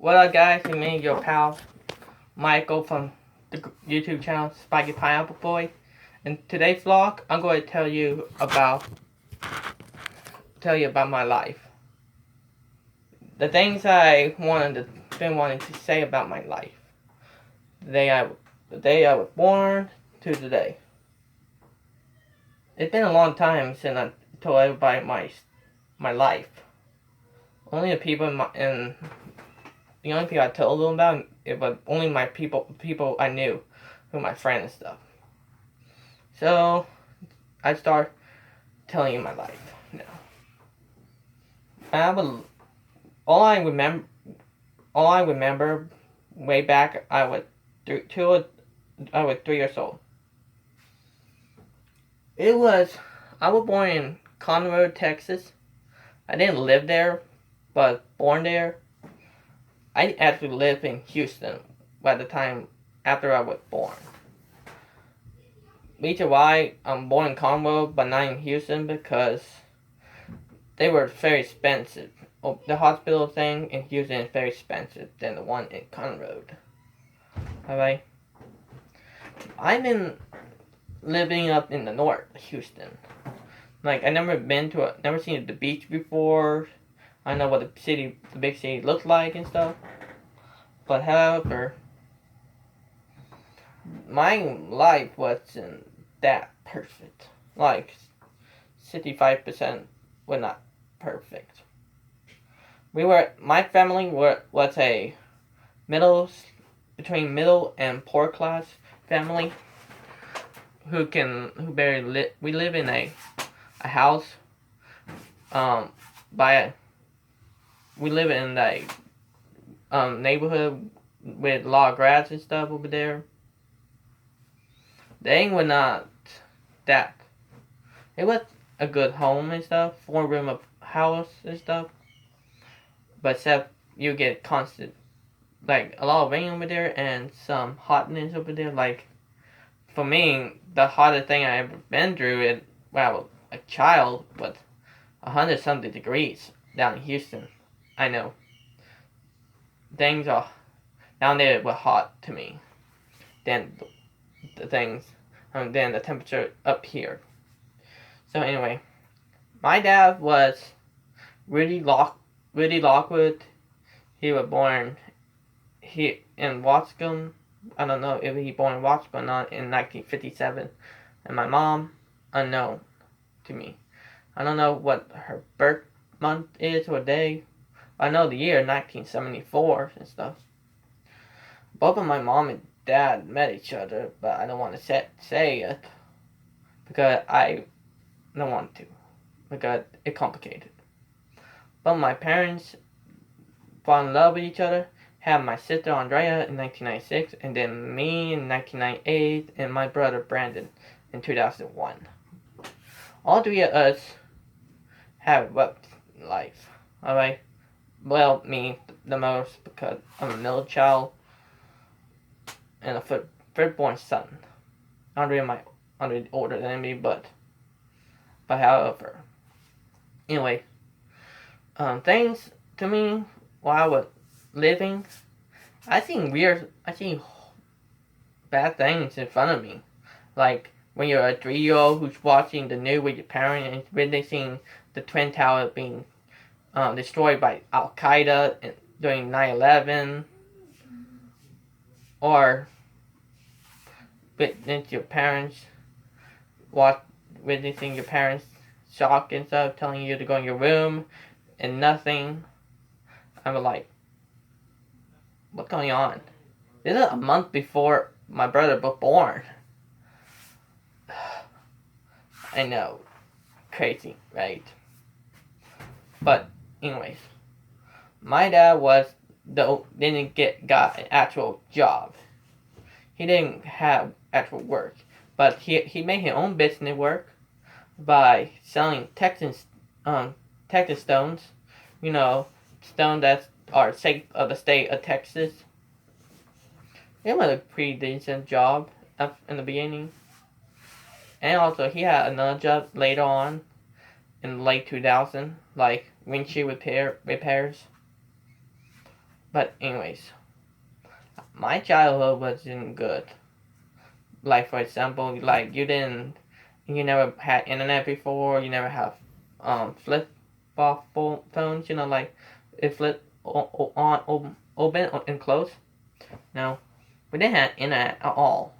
What up, guys? It's me, your pal, Michael from the YouTube channel Spiky Pineapple Boy. In today's vlog, I'm going to tell you about my life. The things I been wanting to say about my life. The day I was born to today. It's been a long time since I told everybody my life. Only the people the only people I told them about it was only my people I knew, who my friends and stuff. So I start telling you my life now. All I remember way back, I was 3 years old. I was born in Conroe, Texas. I didn't live there, but born there. I actually lived in Houston by the time after I was born. Reason why I'm born in Conroe but not in Houston, because they were very expensive. The hospital thing in Houston is very expensive than the one in Conroe. Alright? I've been living up in the north of Houston. Like, I never seen the beach before. I know what the big city looks like and stuff. But however, my life wasn't that perfect. Like, 65% were not perfect. My family was a between middle and poor class family we live in a house, we live in a neighborhood with a lot of grass and stuff over there. They were not that. It was a good home and stuff, 4-room house and stuff. But except you get constant, like, a lot of rain over there and some hotness over there. Like, for me, the hottest thing I ever been through when I was a child was 100-something degrees down in Houston. I know. Things are down there were hot to me than than the temperature up here. So anyway, my dad was Rudy Lockwood. He was born in Watcom. I don't know if he was born in Watcom or not, in 1957. And my mom, unknown to me. I don't know what her birth month is or day. I know the year, 1974 and stuff. Both of my mom and dad met each other, but I don't want to say it because I don't want to, because it's complicated. But my parents fell in love with each other, had my sister Andrea in 1996, and then me in 1998, and my brother Brandon in 2001. All three of us have a rough life, alright? Well, me the most, because I'm a middle child and a firstborn son. Andrea older than me, but however. Anyway, things to me while I was living, I seen bad things in front of me. Like when you're a 3-year-old who's watching the news with your parents and witnessing the Twin Towers being destroyed by Al Qaeda during 9/11, or witnessing your parents shock and stuff, telling you to go in your room and nothing. I'm like, what's going on? This is a month before my brother was born. I know, crazy, right? But anyways, my dad got an actual job. He didn't have actual work, but he made his own business work by selling Texas stones, stones that are safe of the state of Texas. It was a pretty decent job in the beginning. And also, he had another job later on in late 2000, like windshield repairs. But anyways, my childhood wasn't good. Like for example, like you never had internet before. You never have flip phones. Like it flip open and close. No, we didn't have internet at all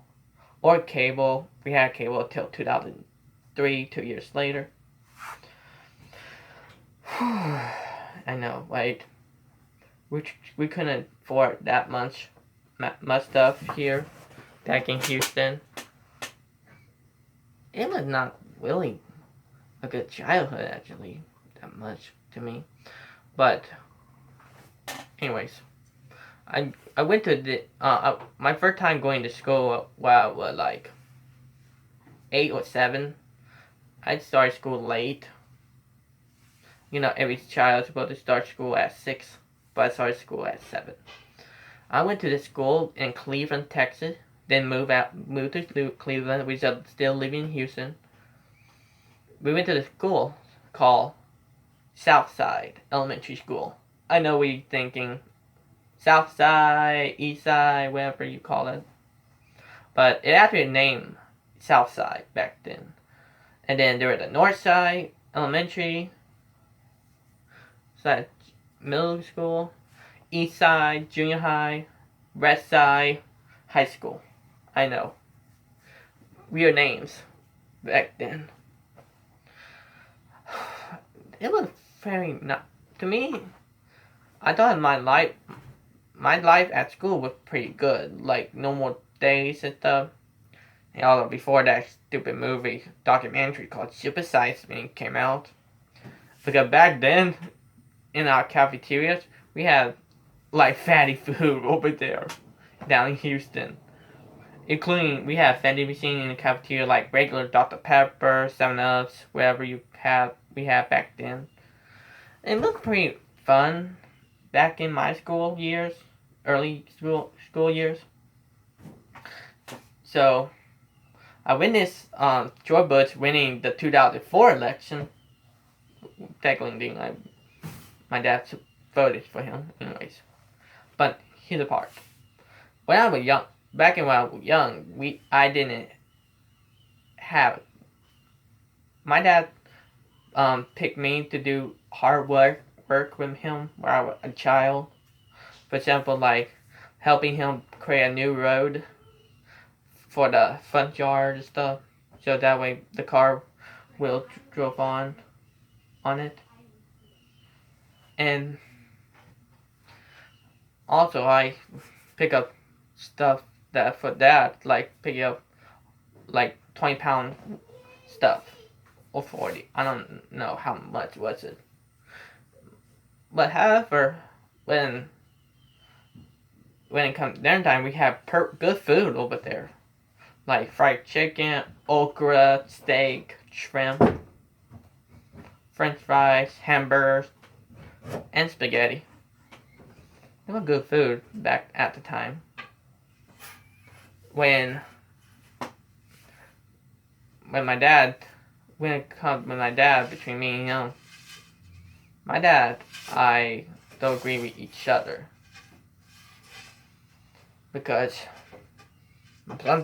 or cable. We had cable until 2003, 2 years later. I know, right? We couldn't afford that much stuff here back in Houston. It was not really a good childhood, actually, that much to me. But anyways, I went to my first time going to school while I was like 8 or 7. I started school late. Every child is supposed to start school at 6, but I started school at 7. I went to the school in Cleveland, Texas. Then moved to Cleveland. We still living in Houston. We went to the school called Southside Elementary School. I know we thinking Southside, Eastside, whatever you call it, but it actually named Southside back then. And then there was the Northside Elementary, Side Middle School, Eastside Junior High, Westside High School. I know. Weird names back then. It was very not to me. I thought my life at school was pretty good. Like normal days and stuff. And although before that stupid movie documentary called Super Size Me came out, because back then in our cafeterias we had like fatty food over there down in Houston. Including, we have vending machine in the cafeteria like regular Dr. Pepper, 7-Ups, whatever we had back then. It looked pretty fun back in my school years, early school years. So, I witnessed George Bush winning the 2004 election. Technically, my dad voted for him, anyways. But here's the part. When I was young, back when I was young, I didn't have. My dad picked me to do hard work with him when I was a child. For example, like helping him create a new road for the front yard and stuff, so that way the car will drove on it. And also I pick up stuff that for that, like picking up like 20-pound stuff or 40. I don't know how much was it. But however, when it comes dinner time, we have good food over there, like fried chicken, okra, steak, shrimp, French fries, hamburgers, and spaghetti. It was good food back at the time. When my dad, between me and him, my dad, I don't agree with each other. Because most of the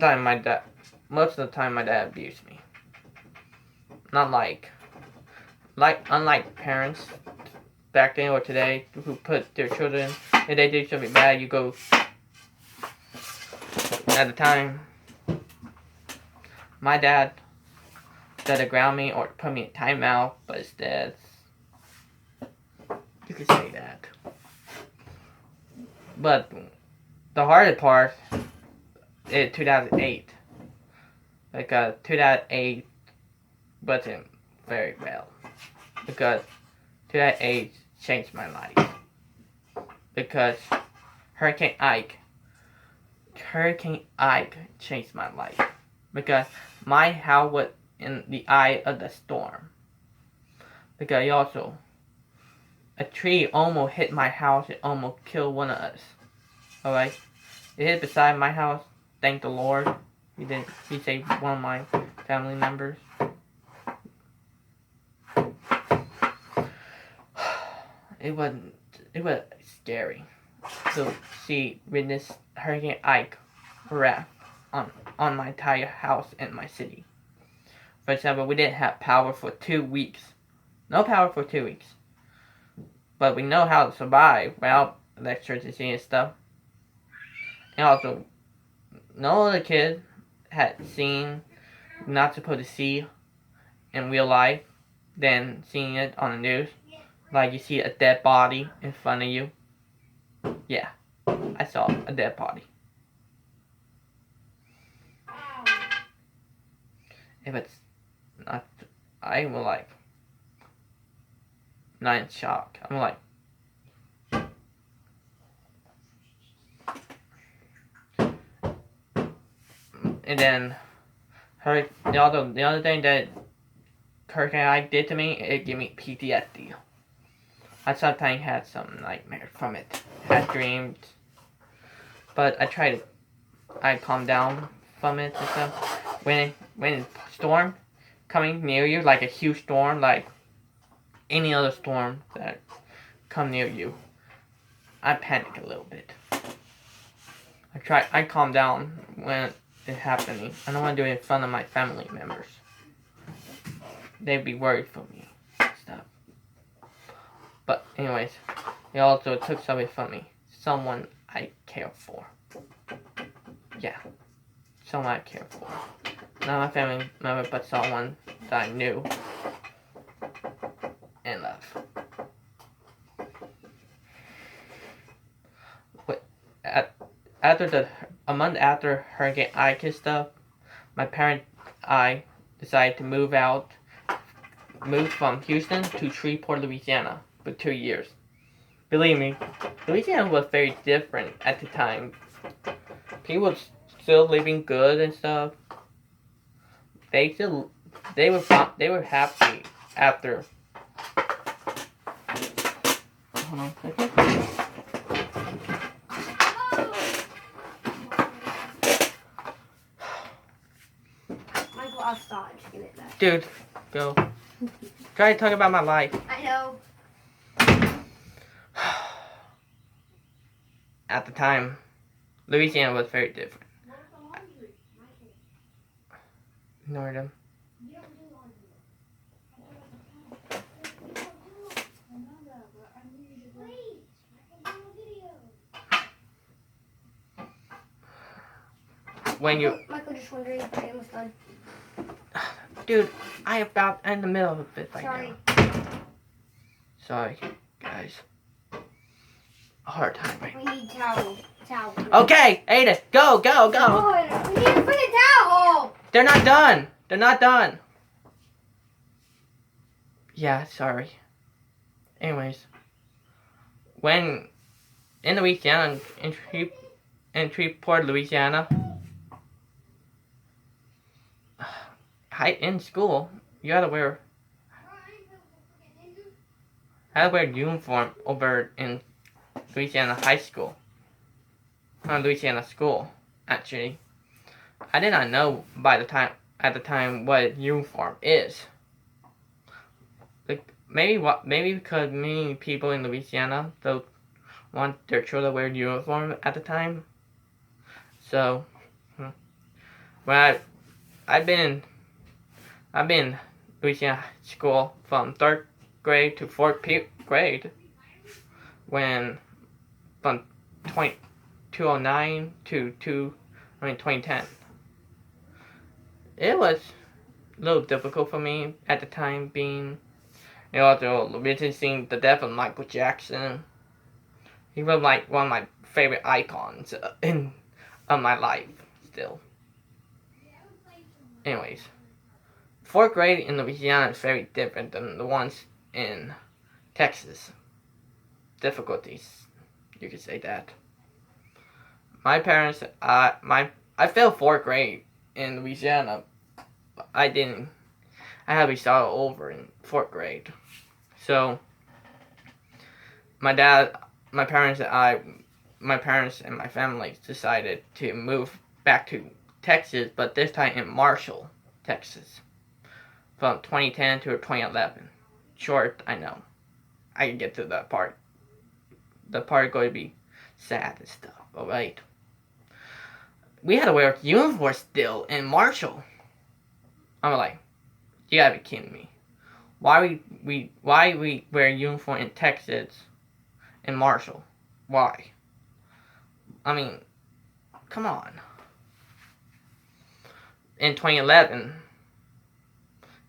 time my dad abused me. Not unlike parents back then or today who put their children, if they do something bad, you go. At the time, my dad tried to ground me or put me in timeout, but instead, you could say that. But the hardest part is 2008. Because 2008 wasn't very well. Because 2008 changed my life. Because Hurricane Ike changed my life. Because my house was in the eye of the storm. Because also, a tree almost hit my house and almost killed one of us. Alright? It hit beside my house. Thank the Lord. He saved one of my family members. It was scary. to witness Hurricane Ike wrath on my entire house and my city. For example, we didn't have power for 2 weeks. No power for 2 weeks. But we know how to survive without electricity and stuff. And also, no other kid had seen, not supposed to see in real life, than seeing it on the news. Like you see a dead body in front of you. Yeah, I saw a dead body. If it's not, I'm like, not in shock. I'm like, and then the other thing that Hurricane Ike did to me, it gave me PTSD. I sometimes had some nightmares from it. Had dreams, but I calmed down from it and stuff. When a storm coming near you, like a huge storm, like any other storm that come near you, I panic a little bit. I calm down when it's happening. I don't want to do it in front of my family members. They'd be worried for me and stuff. But anyways, it also took something from me. Someone I care for. Yeah. Someone I care for. Not my family member, but someone that I knew and love. A month after Hurricane Ike and stuff, my parents and I decided to move from Houston to Shreveport, Louisiana for 2 years. Believe me, Louisiana was very different at the time. People were still living good and stuff. They were happy after. Hold on a second. Michael, I'll stop. Just give it back. Dude, go. Try to talk about my life. I know. At the time, Louisiana was very different. Ignored him. Michael, just wondering if I almost done. Dude, I am about in the middle of it right Sorry. now. Sorry, guys. A hard time right We need towel. Okay, Aiden, go. Oh, we need to put a towel. They're not done. Yeah, sorry. Anyways, when in Louisiana, in Shreveport, Louisiana, in school, you had to wear uniform over in Louisiana high school. Louisiana school, actually. I did not know at the time what uniform is. Like maybe because many people in Louisiana don't want their children to wear uniform at the time. So when I've been in Louisiana school from 3rd grade to 4th grade. When from 2009 to 2010. It was a little difficult for me at the time being, also witnessing the death of Michael Jackson. He was like one of my favorite icons of my life still. Anyways, 4th grade in Louisiana is very different than the ones in Texas. Difficulties, you could say that. My parents, I failed 4th grade in Louisiana. I had to start over in 4th grade. So, my parents and my family decided to move back to Texas, but this time in Marshall, Texas. From 2010 to 2011. Short, I know. I can get to that part. The part going to be sad and stuff. Alright. We had to wear uniforms still in Marshall. I'm like, you gotta be kidding me. Why we wear uniform in Texas in Marshall? Why? I mean, come on. In 2011,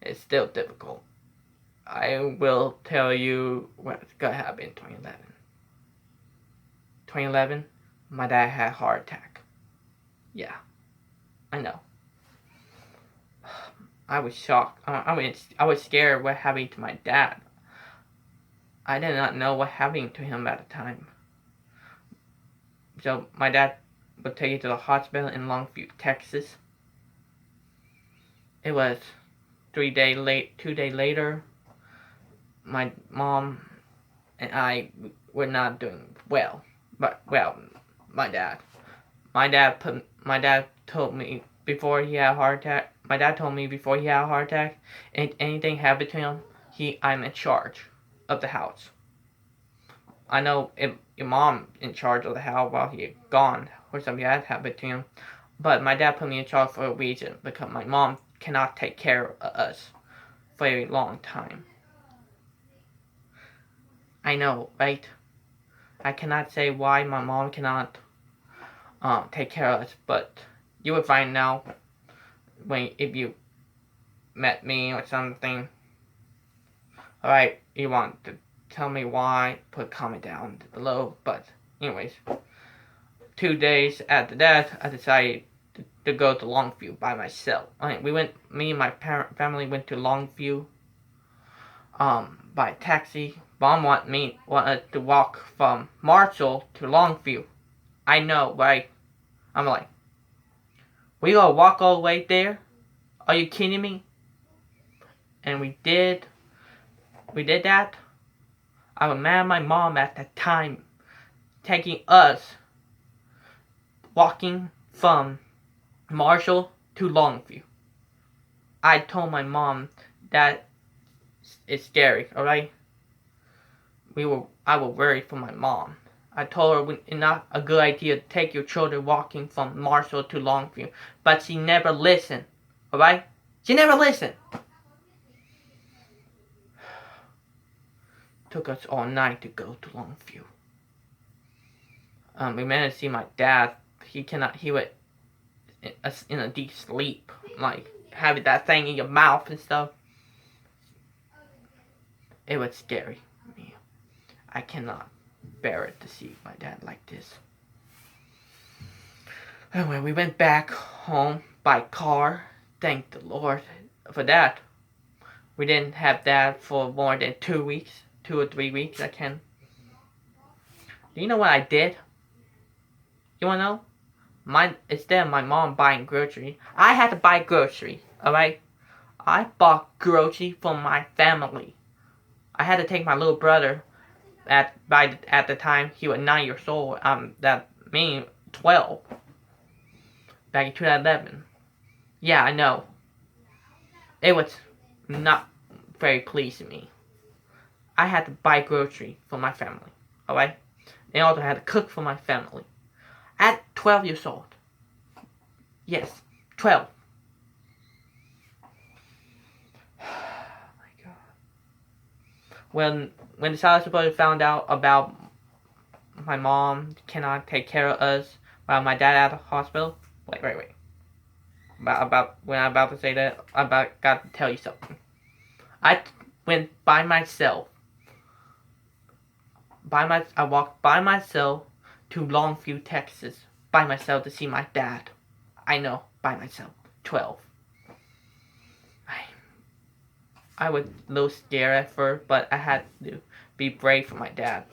it's still difficult. I will tell you what's gonna happen in 2011. 2011, my dad had a heart attack. Yeah, I know. I was shocked. I was scared what happened to my dad. I did not know what happened to him at the time. So my dad would take you to the hospital in Longview, Texas. It was 2 days later. My mom and I were not doing well. But my dad told me before he had a heart attack. My dad told me before he had a heart attack, and anything happened to him, I'm in charge of the house. I know if your mom in charge of the house while he gone or something had happened to him, but my dad put me in charge for a reason because my mom cannot take care of us for a long time. I know, right? I cannot say why my mom cannot take care of us, but you will find out if you met me or something. Alright, you want to tell me why, put a comment down below. But anyways, 2 days after that, I decided to go to Longview by myself. Me and my family went to Longview by taxi. Mom wanted us to walk from Marshall to Longview. I know, right? I'm like, we gonna walk all the way there? Are you kidding me? And we did that. I was mad at my mom at that time, taking us walking from Marshall to Longview. I told my mom that it's scary, alright? I was worried for my mom. I told her it's not a good idea to take your children walking from Marshall to Longview. But she never listened, alright? She never listened. Took us all night to go to Longview. We managed to see my dad. He was in a deep sleep, like having that thing in your mouth and stuff. It was scary. I cannot bear it to see my dad like this. Anyway, we went back home by car. Thank the Lord for that. We didn't have that for more than 2 weeks. 2 or 3 weeks, Do you know what I did? You wanna know? Instead of my mom buying groceries, I had to buy groceries, alright? I bought groceries for my family. I had to take my little brother at the time he was 9 years old. That means 12. Back in 2011. Yeah, I know. It was not very pleasing me. I had to buy groceries for my family, alright? And also had to cook for my family. At 12 years old. Yes, 12. My God. When the child support found out about my mom cannot take care of us while my dad at the hospital. Wait. About when I'm about to say that, got to tell you something. I went by myself. I walked by myself to Longview, Texas, by myself to see my dad. I know, by myself. 12. I was a little scared at first, but I had to be brave for my dad.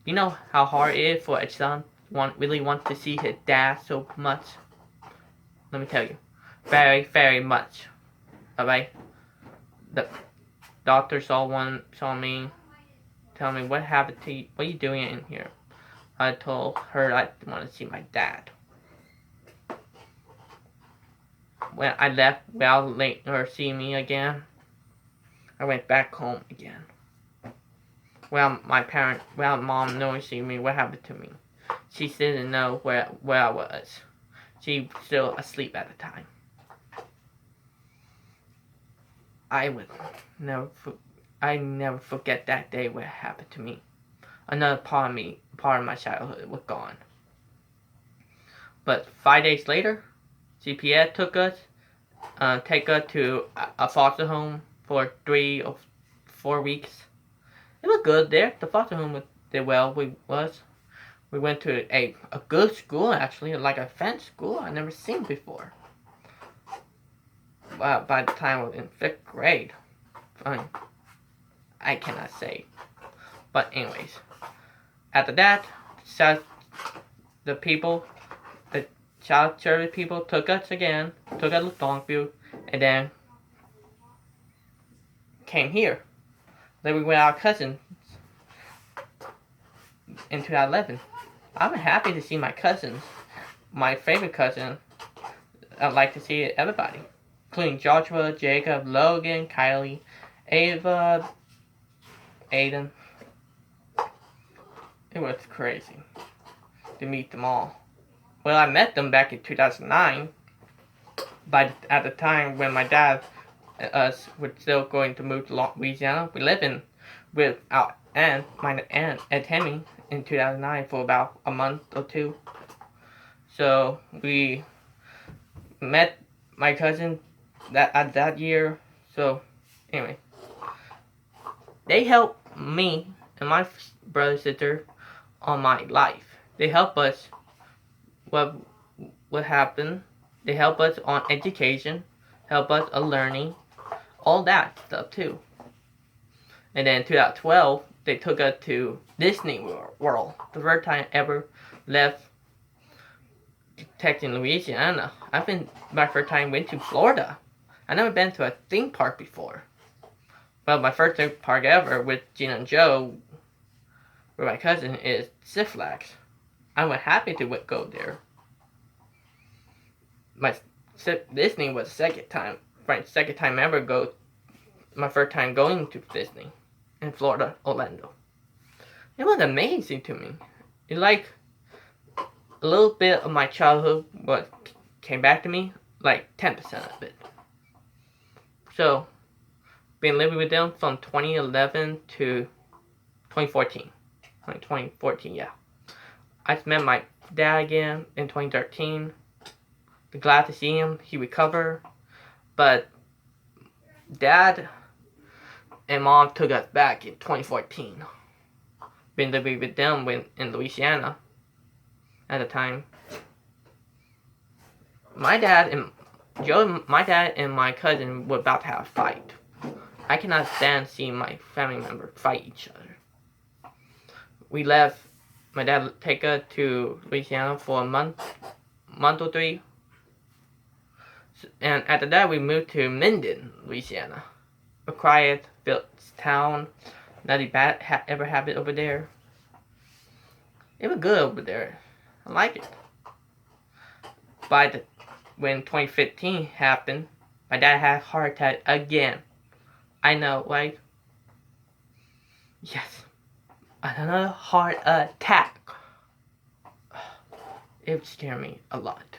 You know how hard it is for a son really want to see his dad so much? Let me tell you. Very, very much. Alright? The doctor saw me, tell me what happened to you, what are you doing in here? I told her I want to see my dad. When I left without letting her see me again, I went back home again. Well, mom noticing me, what happened to me? she didn't know where I was. She was still asleep at the time. I would never I never forget that day what happened to me. Another part of my childhood was gone. But 5 days later, CPS take us to a foster home for 3 or 4 weeks. It was good there. The foster home did well. We went to a good school actually, like a French school I never seen before. By the time I was in 5th grade, I cannot say. But anyways, after that, the child service people took us to Longview, and then came here. Then we went with our cousins in 2011. I'm happy to see my cousins. My favorite cousin. I'd like to see everybody, including Joshua, Jacob, Logan, Kylie, Ava, Aiden. It was crazy to meet them all. Well, I met them back in 2009. At the time when my dad and us were still going to move to Louisiana, we lived with our aunt, my aunt and Tammy, in 2009 for about a month or 2. So we met my cousin that year. So anyway, they helped me and my brother and sister on my life. They help us what happened. They help us on education, help us on learning, all that stuff too. And then in 2012, they took us to Disney World. The first time I ever left Texas, Louisiana. My first time went to Florida. I never been to a theme park before. Well, my first theme park ever with Gina and Joe, with my cousin, is Six Flags. I was happy to go there. Disney was second time ever go. My first time going to Disney in Florida, Orlando. It was amazing to me. It like a little bit of my childhood came back to me, like 10% of it. So, been living with them from 2011 to 2014. 2014, yeah. I met my dad again in 2013. Glad to see him. He recovered. But Dad and Mom took us back in 2014. Been living with them in Louisiana at the time. My dad and my cousin were about to have a fight. I cannot stand seeing my family members fight each other. We left. My dad take us to Louisiana for a month or 3. And after that, we moved to Minden, Louisiana. A quiet, built town. Nothing bad ever happened over there. It was good over there. I like it. When 2015 happened, my dad had a heart attack again. I know, right? Yes. Another heart attack. It scared me a lot.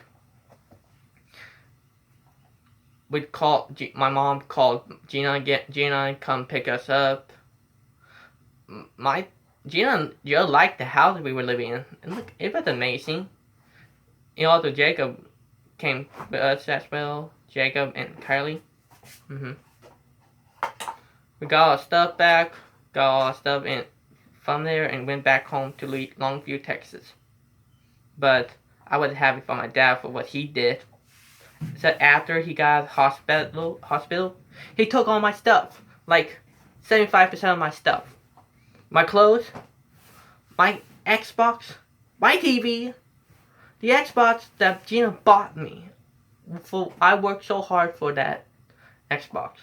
My mom called Gina to come pick us up. Gina and Joe liked the house we were living in. And look, it was amazing. And also Jacob came with us as well. Jacob and Kylie. We got our stuff back. Got all our stuff from there and went back home to Longview, Texas. But I was happy for my dad for what he did. So after he got hospital, he took all my stuff. Like 75% of my stuff. My clothes, my Xbox, my TV, the Xbox that Gina bought me. I worked so hard for that Xbox.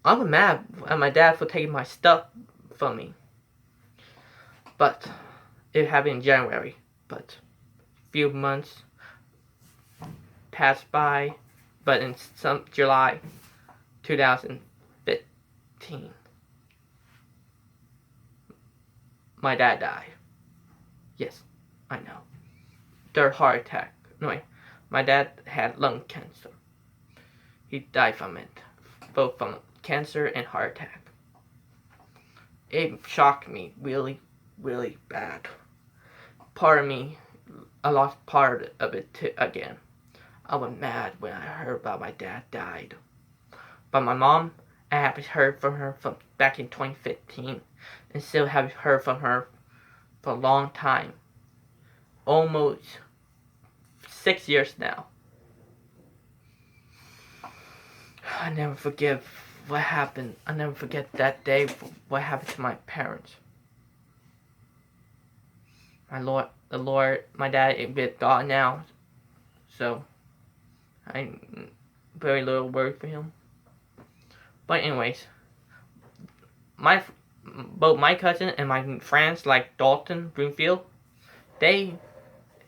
I was mad at my dad for taking my stuff from me. But it happened in January. But a few months passed by, but in July 2015, my dad died. Yes, I know. Third heart attack. Anyway, my dad had lung cancer. He died from it, both from cancer and heart attack. It shocked me really, really bad. Part of me, I lost part of it too, again. I was mad when I heard about my dad died. But my mom, I haven't heard from her from back in 2015, and still haven't heard from her for a long time. Almost 6 years now. I never forget what happened. I never forget that day, what happened to my parents. My dad is with God now, so I very little word for him. But anyways, both my cousin and my friends like Dalton Broomfield, they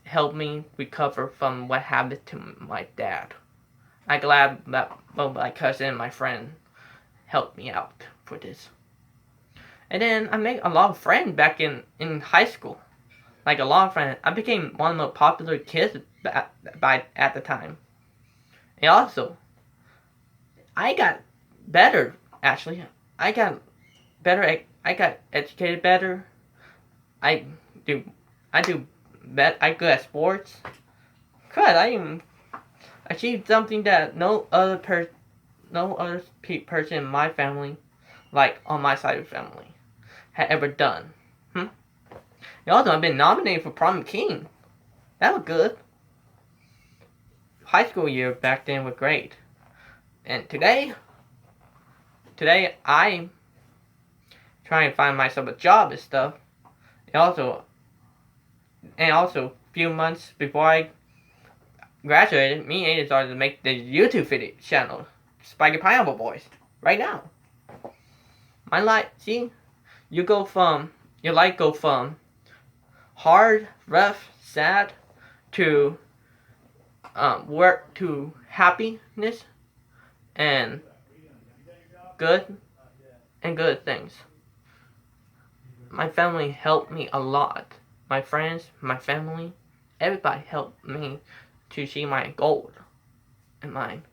helped me recover from what happened to my dad. I'm glad that both my cousin and my friend helped me out for this. And then I made a lot of friends back in high school. Like a lot of friends. I became one of the most popular kids at the time. And also, I got better, actually. I got better. I got educated better. I good at sports. Cause I even achieved something that no other person in my family, like on my side of the family, had ever done. And also, I've been nominated for prom king. That was good. High school year back then was great. And today I'm trying to find myself a job and stuff. And also, a few months before I graduated, me and Aiden started to make the YouTube video channel, Spiky Pineapple Boys, right now. My life, see, your life go from hard, rough, sad, to work to happiness and good things. My family helped me a lot. My friends, my family, everybody helped me to see my goal in mind.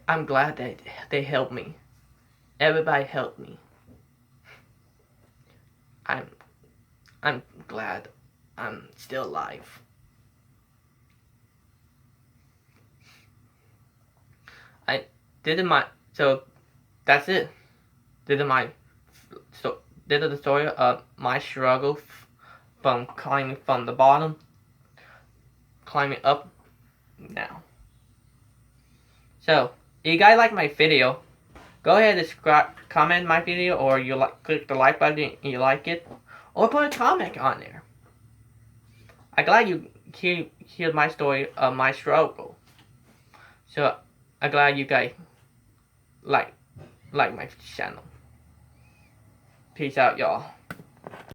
I'm glad that they helped me. Everybody helped me. I'm glad I'm still alive. So that's it. This is the story of my struggle from climbing from the bottom, climbing up now. So, if you guys like my video, go ahead and comment my video, or click the like button if you like it, or put a comment on there. I'm glad you hear my story of my struggle. So, I'm glad you guys like my channel. Peace out, y'all.